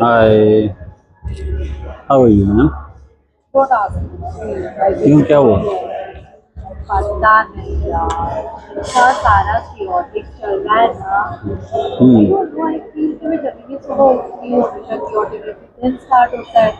Hi, how are you ma'am? Don't ask me. I क्यों, just क्या हुआ? don't know. पता नहीं यार, इतना सारा chaotic चल रहा है ना। I hmm. don't know, I feel कि मैं जब भी सुबह उठती हूँ हमेशा chaotic रहती है। दिन start होता है,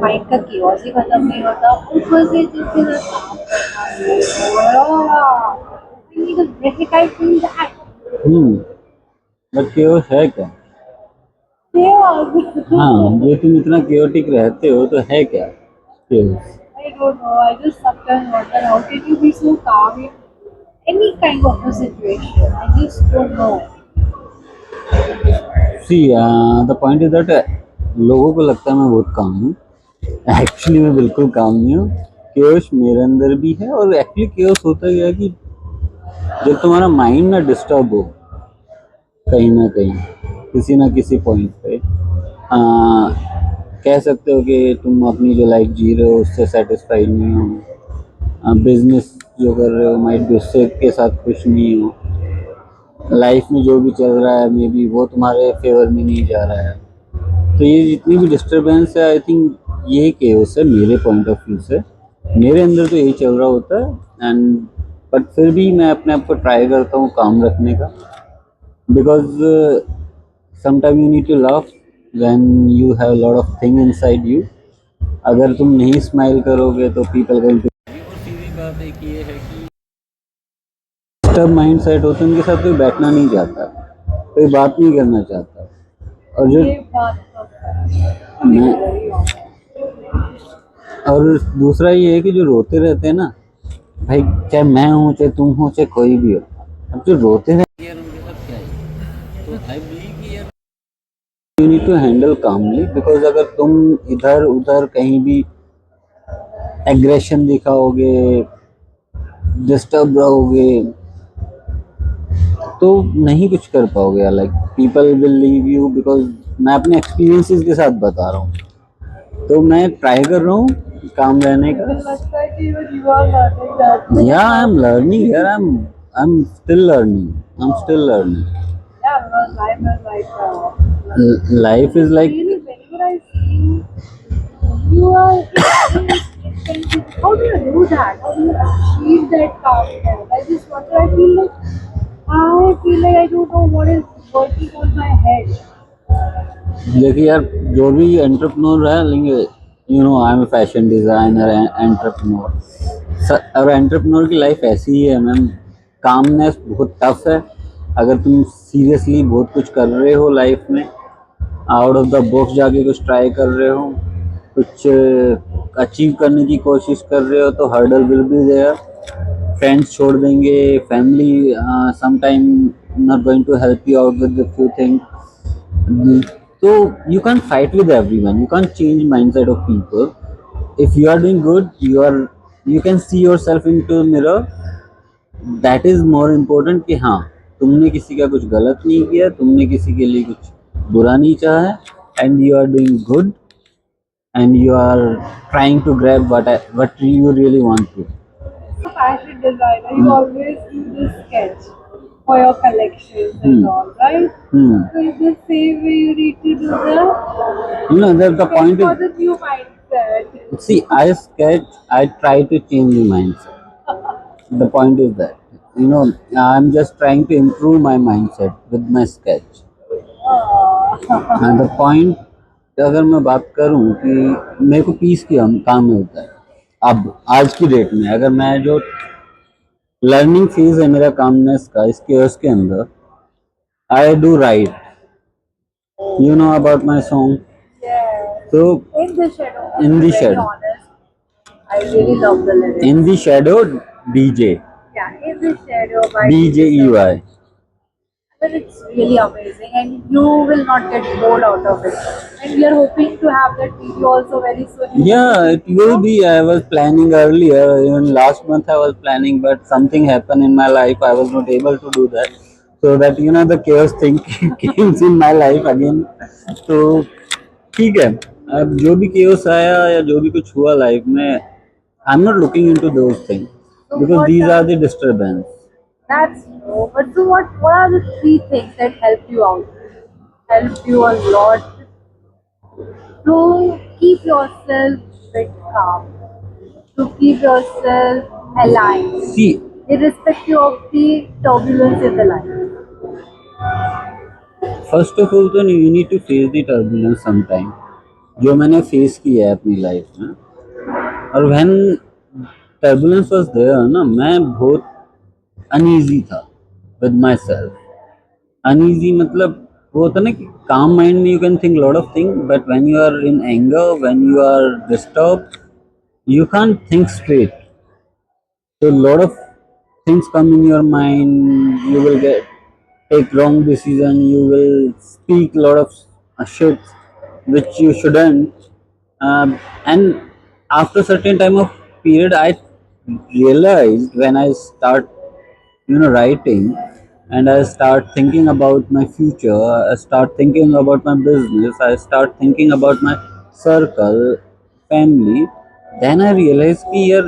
mind का chaos ही खत्म नहीं होता। ऊपर से जिस दिन काम करना है, I need a break, I feel that. Hmm. But chaos है क्या? Chaos. हाँ, ये तुम इतना केओटिक रहते हो तो है क्या chaos? I don't know. I just sometimes wonder how can you be so calm in any kind of a situation. I just don't know. See, the point is that लोगों को लगता है मैं बहुत काम हूँ। एक्चुअली मैं बिल्कुल काम नहीं हूँ। केओस मेरे अंदर भी है, और एक्चुअली केओस होता ही है कि जब तुम्हारा माइंड ना डिस्टर्ब हो कहीं ना कहीं, किसी ना किसी पॉइंट पे, कह सकते हो कि तुम अपनी जो लाइफ जी रहे हो उससे सेटिस्फाइड नहीं हो, बिजनेस जो कर रहे हो माइट भी उससे के साथ खुश नहीं हो, लाइफ में जो भी चल रहा है मे बी वो तुम्हारे फेवर में नहीं जा रहा है। तो ये जितनी भी डिस्टरबेंस है, आई थिंक ये केओस है मेरे पॉइंट ऑफ व्यू से। मेरे अंदर तो यही चल रहा होता है, एंड बट फिर भी मैं अपने आप को ट्राई करता हूँ काम रखने का, because sometime you need to laugh when you have lot of thing inside you. अगर तुम नहीं स्माइल करोगे तो पीपल गोइंग टू। और सीधी बात एक ये है कि डिस्टर्ब माइंड सेट होते हैं उनके साथ कोई बैठना नहीं चाहता, कोई बात नहीं करना चाहता। और जो ये बात तो सच है। To be मैं very honest. और दूसरा ये है कि जो रोते रहते हैं ना भाई, चाहे मैं हूँ चाहे तुम हो चाहे कोई भी हो, अब जो रोते रहते हैं यार उनके साथ क्या है, तो आई बिलीव कि यार you need to handle calmly, बिकॉज अगर तुम इधर उधर कहीं भी एग्रेशन दिखाओगे, डिस्टर्ब रहोगे, तो नहीं कुछ कर पाओगे। Like people will leave you, because मैं अपने एक्सपीरियंसेस के साथ बता रहा हूँ, तो मैं ट्राई कर रहा हूँ काम रहने का। मुझे लगता है कि even you are learning that या thing I now. Am learning यार, I am still learning, I am still learning. Yeah, because life is like life is like, really whenever I see you are in how do you do that? How do you achieve that calmness? I just wonder. I feel like I don't know what is working on my head. देखिए यार, जो भी entrepreneur है लेंगे, you know I am fashion designer entrepreneur, और entrepreneur की life ऐसी ही है मैम। कामनेस बहुत टफ है। अगर तुम सीरियसली बहुत कुछ कर रहे हो लाइफ में, आउट ऑफ द बॉक्स जाके कुछ ट्राई कर रहे हो, कुछ अचीव करने की कोशिश कर रहे हो, तो hurdle will be there. Friends छोड़ देंगे, family some time not going to help you out with few thing. So you can't fight with everyone. You can't change mindset of people. If you are doing good, you can see yourself into the mirror. That is more important कि हाँ, तुमने किसी का कुछ गलत नहीं किया, तुमने किसी के लिए कुछ बुरा नहीं चाहा है, and you are doing good, and you are trying to grab what you really want to. A fashion designer, you Hmm. always do this sketch for your collections and Hmm. all, right? Hmm. So in the same way, you need to do the You know the sketch point is, for the new mindset. see, I sketch, I try to change the mindset. The point is that, you know, I'm just trying to improve my mindset with my sketch. And the point, अगर मैं बात करूं कि मेरे को piece की काम में होता है, अब आज की डेट में अगर मैं जो लर्निंग फेज है मेरा कामनेस का इसके उसके अंदर, I do write, you know about my song. Yeah. तो In the shadow, to in be the very shadow, honest, I really love the in lyrics. The shadow, DJ, Yeah, in the shadow by DJ DJ E Sir. Y. But it's really amazing, and you will not get bored out of it. And we are hoping to have that video also very soon. You will Yeah, be, it will be. I was planning earlier, even last month I was planning, but something happened in my life. I was not able to do that. So that the chaos thing came in my life again. तो ठीक है, अब जो भी chaos आया या जो भी कुछ हुआ लाइफ में, I'm not looking into those things so because what these are are the disturbance. that's true. But so what are the three things that helped you out? Helped you a lot. to keep yourself bit calm, to keep yourself aligned, See, irrespective of the turbulence in the life. First of all तो you need to face the turbulence sometime, जो मैंने face किया है अपनी life में। और when turbulence was there ना, मैं बहुत अनईजी था विद माई सेल्फ। अनईजी मतलब वो होता ना कि काम माइंड में you can think lot of thing, but when you are in anger, when you are disturb, you can't think straight. So a lot of things come in your mind. You will get take wrong decision. You will speak a lot of shit which you shouldn't. And after certain time of period, I realized when I start, writing, and I start thinking about my future. I start thinking about my business. I start thinking about my circle, family. Then I realise कि यार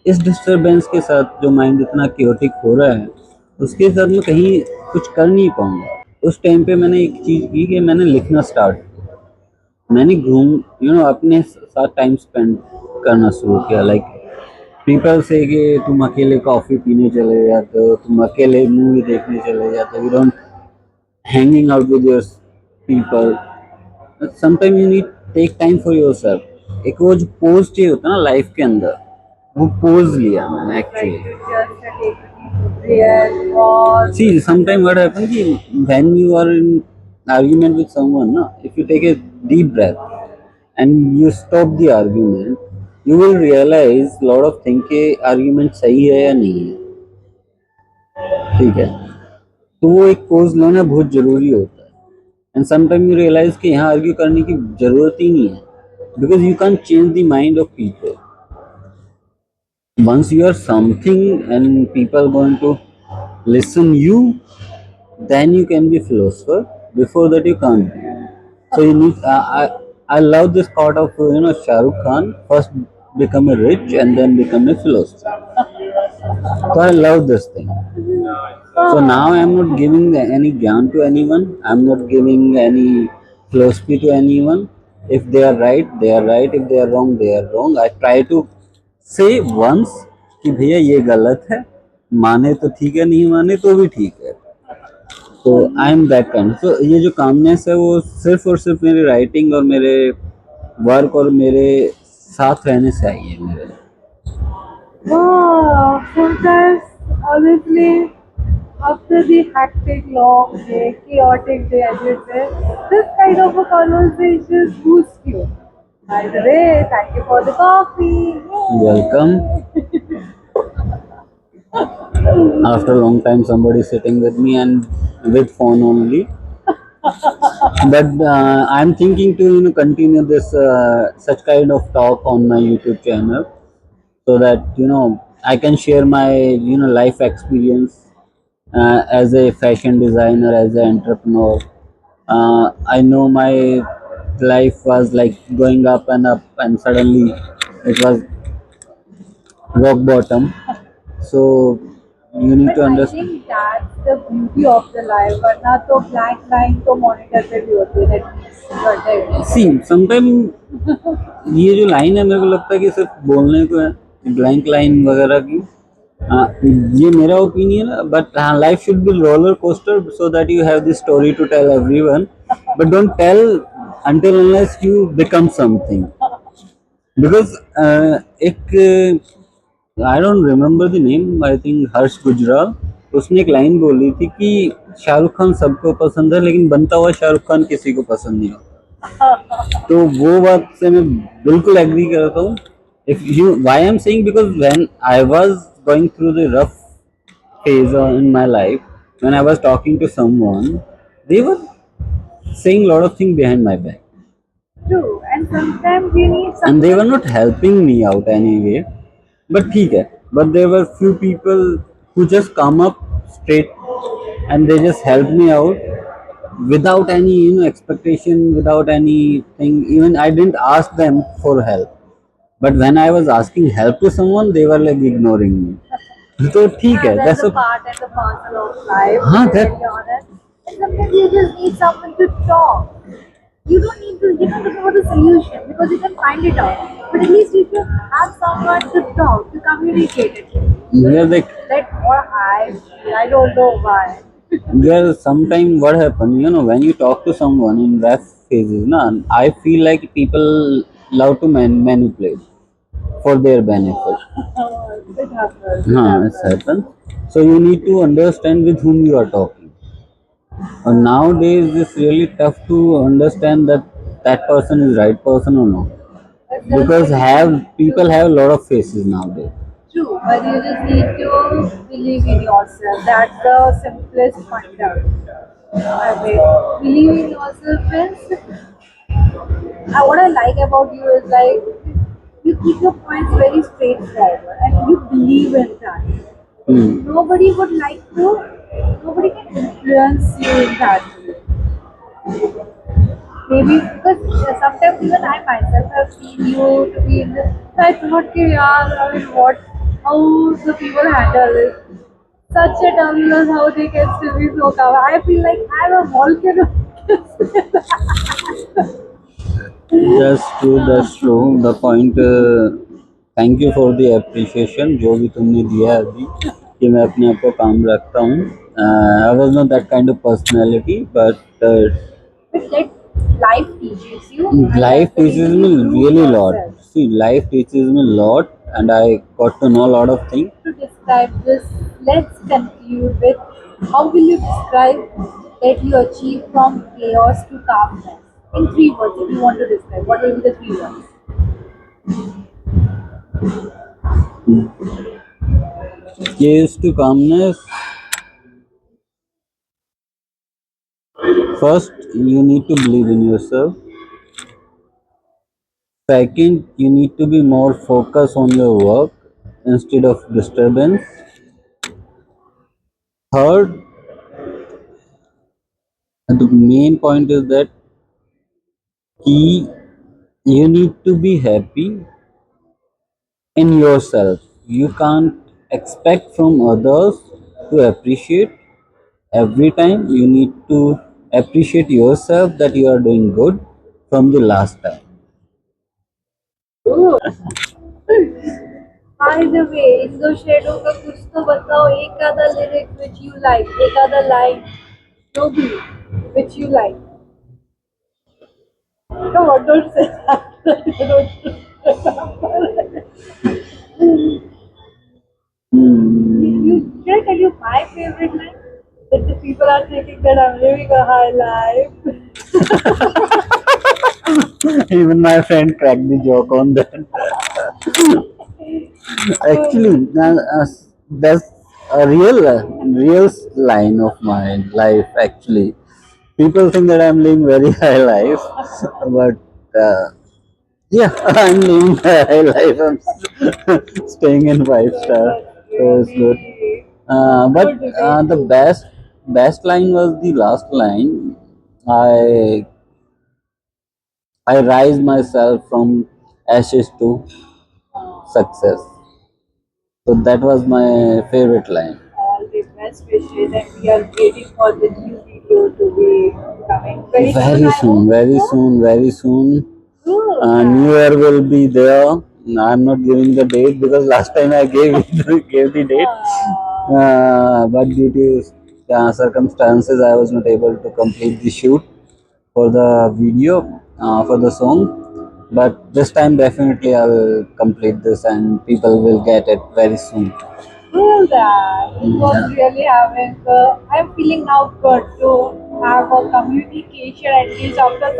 इस disturbance के साथ जो mind इतना chaotic हो रहा है, उसके साथ मैं कहीं कुछ कर नहीं पाऊंगा। उस टाइम पे मैंने एक चीज़ की कि मैंने लिखना स्टार्ट किया। मैंने अपने साथ टाइम स्पेंड करना शुरू किया। लाइक पीपल से कि तुम अकेले कॉफ़ी पीने चले जाते हो, तुम अकेले मूवी देखने चले जाते हो, you don't hanging out with your people. Sometime you need take time for yourself. एक वो जो पोज चाहिए होता है ना लाइफ के अंदर, वो पोज लिया मैंने Like actually. you just take a deep breath, pause. See, sometime what happens कि when you are in argument with someone ना, if you take a deep breath and you stop the argument, you will realize lot of thing कि argument सही है या नहीं है। ठीक है, तो वो एक पोज लेना बहुत जरूरी होता है। एंड समटाइम यू रियलाइज कि यहाँ आर्ग्यू करने की जरूरत ही नहीं है, because you can change the mind of people. Once you are something and people going to listen you, then you can be philosopher. Before that you can't be. So you need. I love this thought of Shah Rukh Khan first become a rich and then become a philosopher. So I love this thing. So now I am not giving any gyan to anyone. I am not giving any philosophy to anyone. If they are right, they are right. If they are wrong, they are wrong. I try to say once कि भैया ये गलत है, माने तो ठीक है, नहीं माने तो भी ठीक है। तो आई एम दैट काइंड। तो ये जो कामनेस है वो सिर्फ और सिर्फ मेरे राइटिंग और मेरे वर्क और मेरे साथ रहने से आई है मेरे। Oh, sometimes, honestly, after the hectic, long day, chaotic day, as you say, this kind of a conversation boosts you. By the way, thank you for the coffee. Welcome. After a long time somebody sitting with me and with phone only, but I'm thinking to continue this such kind of talk on my YouTube channel, so that I can share my life experience as a fashion designer, as an entrepreneur. I know my life was like going up and suddenly it was rock bottom. So you need But to I understand. think that's the beauty of the life. वरना तो blank line तो monitor पे भी होती है that means you are dead. See sometime ये जो line है मेरे को लगता है कि सिर्फ बोलने को है, ब्लैंक लाइन वगैरह की। हाँ, ये मेरा ओपिनियन है, बट हाँ, life should be roller coaster so that you have this story to tell everyone, but don't tell until unless you become something, because एक I don't remember the name, I think Harsh Gujral, उसने एक line बोली थी कि शाहरुख खान सबको पसंद है लेकिन बनता हुआ शाहरुख खान किसी को पसंद नहीं होता। तो वो बात से मैं बिल्कुल एग्री करता हूँ। If you why I am saying, because when I was going through the rough phase in my life, when I was talking to someone, they were saying a lot of things behind my back, True, and sometimes you need and they were someone. not helping me out anyway. But ठीक है, but there were few people who just come up straight and they just helped me out without any expectation, without anything. Even I didn't ask them for help, but when I was asking help to someone, they were like ignoring me. So ठीक है, That's that's the a part and the parcel of life, to हाँ be that very honest. And sometimes you just need someone to talk. You don't need to, you don't know the solution because you can find it out. But at least if you have someone to talk, to communicate it. Yeah, like That what I feel, I don't know why. yeah, sometimes what happen, when you talk to someone in rough phases, na, I feel like people love to manipulate for their benefit. It happens, it It's happens. happened. So you need to understand with whom you are talking. Nowadays, it's really tough to understand that that person is right person or not, But because just you have need people to, have a lot of faces nowadays. true, but you just need to believe in yourself. That's the simplest point out. I mean, believe in yourself is what I like about you is like you keep your points very straightforward and you believe in that. Hmm. Nobody would like to, nobody can influence you in that way. Maybe because sometimes even I myself have seen you to be in this. So I thought, कि यार, I mean, how the people handle it. Such a turbulence, how they can still be so calm. I feel like I'm a volcano. That's true, that's true. The point, thank you for the appreciation जो भी तुमने दिया है अभी, कि मैं अपने आप को काम रखता हूँ. I was not that kind of personality, but But that life teaches you, and life that's the teaches reason me you prove really lot. yourself. See, life teaches me a lot, and I got to know a lot of things. To describe this, let's conclude with how will you describe that you achieve from chaos to calmness? In 3 words, if you want to describe, what will be the 3 words? Keys to calmness. First, you need to believe in yourself. Second, you need to be more focused on your work instead of disturbance. Third, and the main point is that key, you need to be happy in yourself. You can't expect from others to appreciate every time. You need to appreciate yourself that you are doing good from the last time. Ooh. By the way, in the shadow का कुछ तो बताओ एक आधा lyric which you like, एक आधा line जो भी which you like. Come on, don't say that. Should I tell you my favorite line? That the people are thinking that I'm living a high life. Even my friend cracked the joke on that. Actually, that's a real line of my life. Actually, people think that I'm living very high life, but yeah, I'm living a high life. I'm staying in five star, That's so it's good. really But good to know the too. best line was the last line. I I rise myself from ashes to success. So that was my favorite line. All the best wishes, and we are waiting for the new video to be coming very soon, Very I soon, hope very so. soon, very soon. Cool. New Year will be there. I'm not giving the date because last time I gave gave the date. But due to circumstances, I was not able to complete the shoot for the video for the song. But this time, definitely, I'll complete this, and people will get it very soon. Cool that. It was Yeah. really having. I'm feeling now good to have a communication at least after